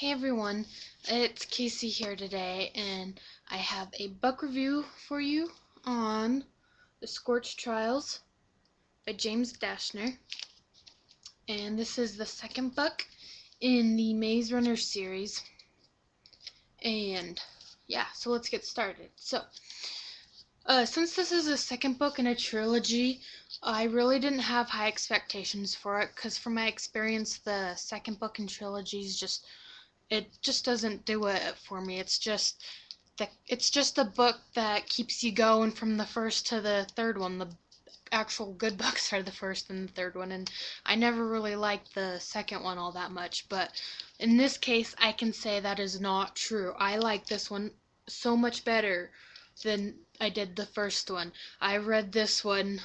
Hey everyone, it's Casey here today, and I have a book review for you on The Scorch Trials by James Dashner. And this is the second book in the Maze Runner series. And yeah, so let's get started. Since this is a second book in a trilogy, I really didn't have high expectations for it, because from my experience, the second book in trilogies just doesn't do it for me. It's just a book that keeps you going from the first to the third one. The actual good books are the first and the third one, and I never really liked the second one all that much. But in this case, I can say that is not true. I like this one so much better than I did the first one. I read this one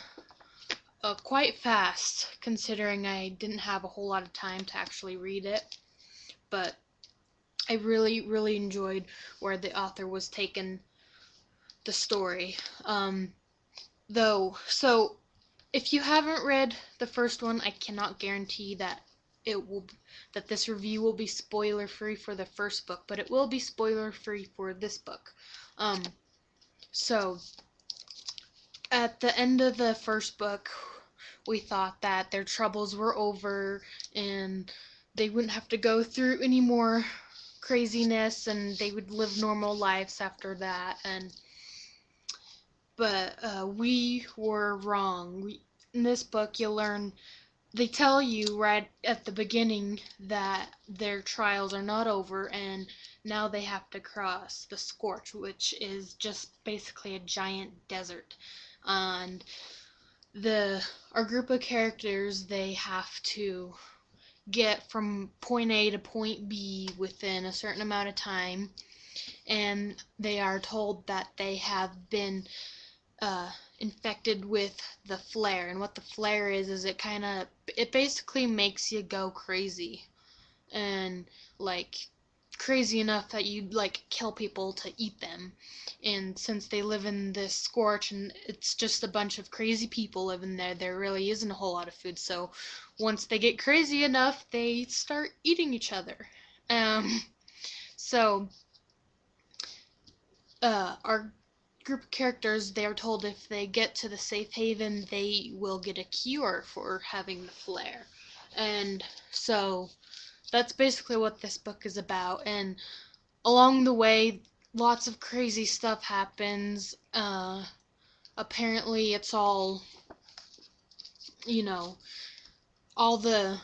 quite fast, considering I didn't have a whole lot of time to actually read it. But I really, really enjoyed where the author was taking the story. So if you haven't read the first one, I cannot guarantee that this review will be spoiler free for the first book, but it will be spoiler free for this book. Um, so at the end of the first book, we thought that their troubles were over and they wouldn't have to go through any more craziness, and they would live normal lives after that. But we were wrong. In this book, they tell you right at the beginning that their trials are not over, and now they have to cross the Scorch, which is just basically a giant desert. And our group of characters, they have to get from point A to point B within a certain amount of time, and they are told that they have been infected with the flare. And what the flare is it basically makes you go crazy, and like crazy enough that you'd like kill people to eat them. And since they live in this scorch and it's just a bunch of crazy people living there really isn't a whole lot of food. So once they get crazy enough, they start eating each other. Um, so our group of characters, they are told if they get to the safe haven, they will get a cure for having the flare. And so that's basically what this book is about. And along the way, lots of crazy stuff happens. Apparently, it's all, you know, all the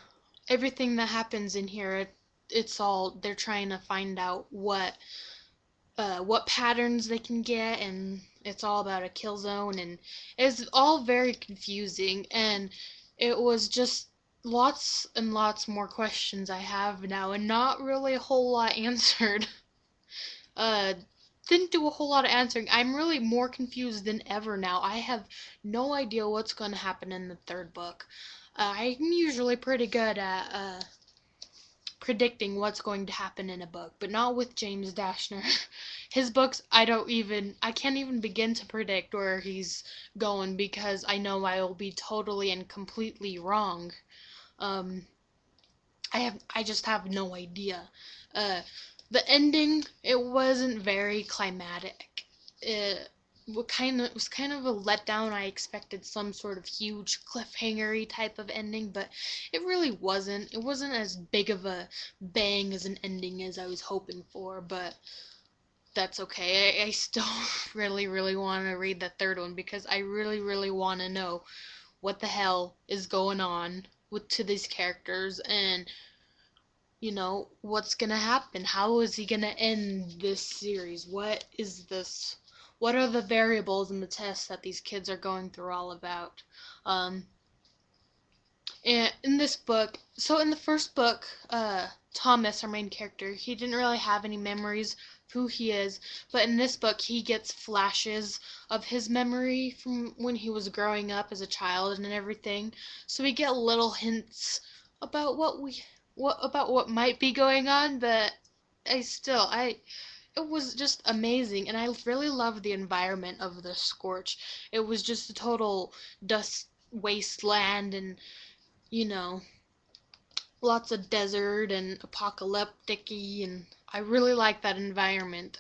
everything that happens in here. It's all they're trying to find out what patterns they can get, and it's all about a kill zone, and it's all very confusing. And it was just lots and lots more questions I have now, and not really a whole lot answered. uh didn't do a whole lot of answering. I'm really more confused than ever now. I have no idea what's going to happen in the third book. I'm usually pretty good at predicting what's going to happen in a book, but not with James Dashner. His books, I can't even begin to predict where he's going, because I know I will be totally and completely wrong. Um, I just have no idea. Uh, the ending, it wasn't very climatic. It was kind of a letdown. I expected some sort of huge cliffhangery type of ending, but it really wasn't. It wasn't as big of a bang as an ending as I was hoping for, but that's okay. I still really, really want to read the third one, because I really, really want to know what the hell is going on to these characters, and what's gonna happen. How is he gonna end this series? What are the variables in the tests that these kids are going through all about? um and in this book, so in the first book, Thomas, our main character, he didn't really have any memories of who he is. But in this book, he gets flashes of his memory from when he was growing up as a child and everything. So we get little hints about what might be going on. But it was just amazing, and I really loved the environment of the Scorch. It was just a total dust wasteland, and you know, lots of desert and apocalyptic-y, and I really like that environment.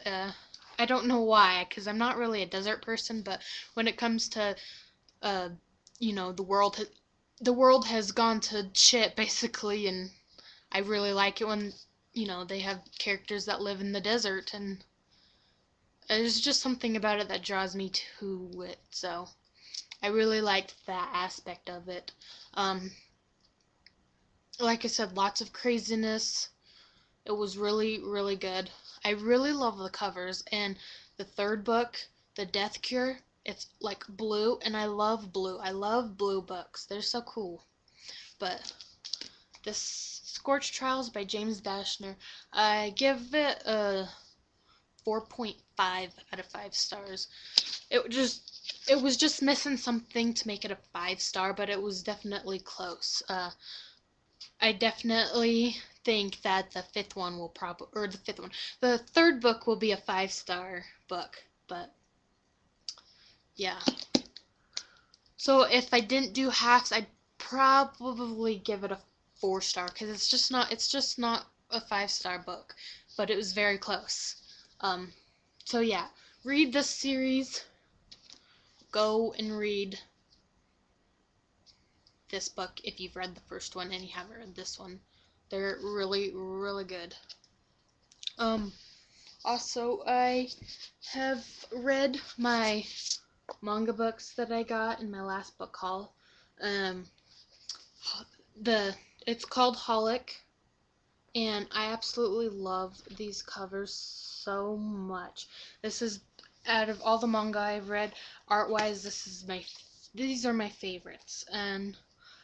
I don't know why, because I'm not really a desert person, but when it comes to, uh, the world has gone to shit basically, and I really like it when, they have characters that live in the desert, and there's just something about it that draws me to it. So I really liked that aspect of it. Um, like I said, lots of craziness. It was really, really good. I really love the covers. And the third book, The Death Cure, it's like blue, and I love blue. I love blue books. They're so cool. But this Scorch Trials by James Dashner, I give it a 4.5 out of 5 stars. It was just missing something to make it a 5-star, but it was definitely close. I definitely think that the third book will be a 5-star book, but yeah. So if I didn't do halves, I'd probably give it a 4-star, because it's just not a 5-star book, but it was very close. So yeah, read this series. Go and read this book if you've read the first one and you haven't read this one. They're really, really good. Also, I have read my manga books that I got in my last book haul. Um, it's called Holic, and I absolutely love these covers so much. This is, out of all the manga I've read, art-wise, these are my favorites, and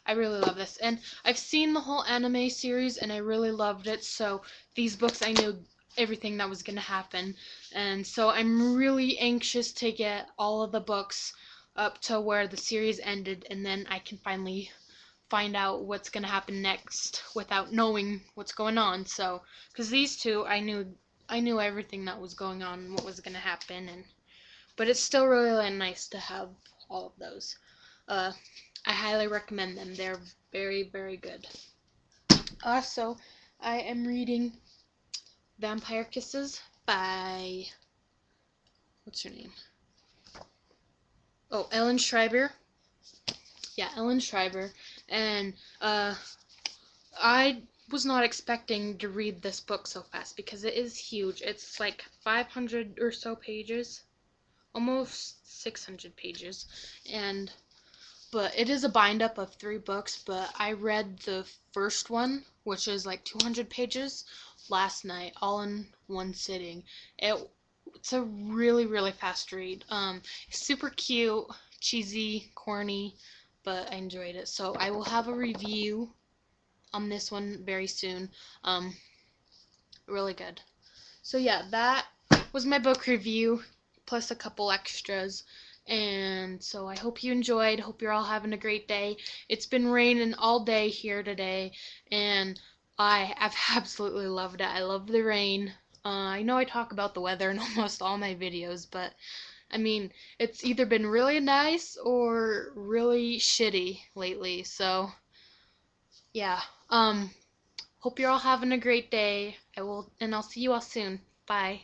I really love this. And I've seen the whole anime series, and I really loved it, so these books, I knew everything that was going to happen, and so I'm really anxious to get all of the books up to where the series ended, and then I can finally find out what's going to happen next without knowing what's going on. So, because these two, I knew everything that was going on and what was going to happen, but it's still really nice to have all of those. I highly recommend them. They're very, very good. Also, I am reading Vampire Kisses by, what's her name? Oh, Ellen Schreiber. Yeah, Ellen Schreiber. And I was not expecting to read this book so fast, because it is huge. It's like 500 or so pages, almost 600 pages, but it is a bind up of 3 books. But I read the first one, which is like 200 pages, last night, all in one sitting. It's a really, really fast read. Super cute, cheesy, corny, but I enjoyed it. So I will have a review on this one very soon. Really good. So yeah, that was my book review, plus a couple extras. And so I hope you enjoyed. Hope you're all having a great day. It's been raining all day here today, and I've absolutely loved it. I love the rain. I know I talk about the weather in almost all my videos, but I mean, it's either been really nice or really shitty lately. So yeah. Hope you're all having a great day. I'll see you all soon. Bye.